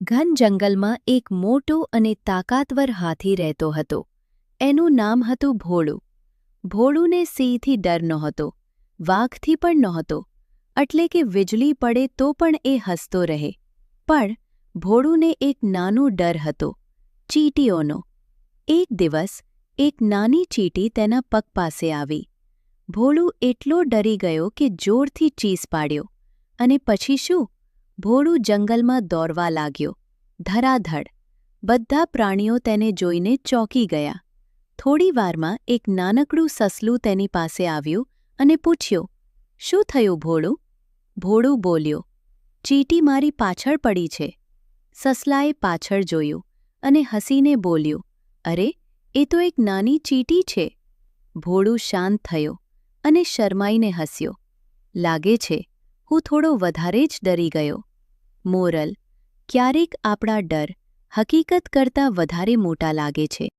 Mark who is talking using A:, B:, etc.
A: ઘન જંગલમાં એક મોટો અને તાકાતવર હાથી રહેતો હતો. એનું નામ હતું ભોળું. ભોળુને સિંહથી ડર નહોતો, વાઘથી પણ નહોતો, એટલે કે વીજળી પડે તો પણ એ હસતો રહે. પણ ભોળુને એક નાનું ડર હતો, ચીંટીઓનો. એક દિવસ એક નાની ચીંટી તેના પગ પાસે આવી. ભોળું એટલો ડરી ગયો કે જોરથી ચીસ પાડ્યો. અને પછી શું? ભોળું જંગલમાં દોડવા લાગ્યો, ધડાધડ. બધા પ્રાણીઓ તેને જોઈને ચોંકી ગયા. થોડી વારમાં એક નાનકડું સસલું તેની પાસે આવ્યું અને પૂછ્યું, "શું થયું ભોળું?" ભોળું બોલ્યો, "ચીંટી મારી પાછળ પડી છે." સસલાએ પાછળ જોયું અને હસીને બોલ્યું, "અરે, એ તો એક નાની ચીંટી છે." ભોળું શાંત થયો અને શરમાઈને હસ્યો. "લાગે છે હું થોડો વધારે જ ડરી ગયો." મોરલ: ક્યારેક આપણા ડર હકીકત કરતાં વધારે મોટા લાગે છે.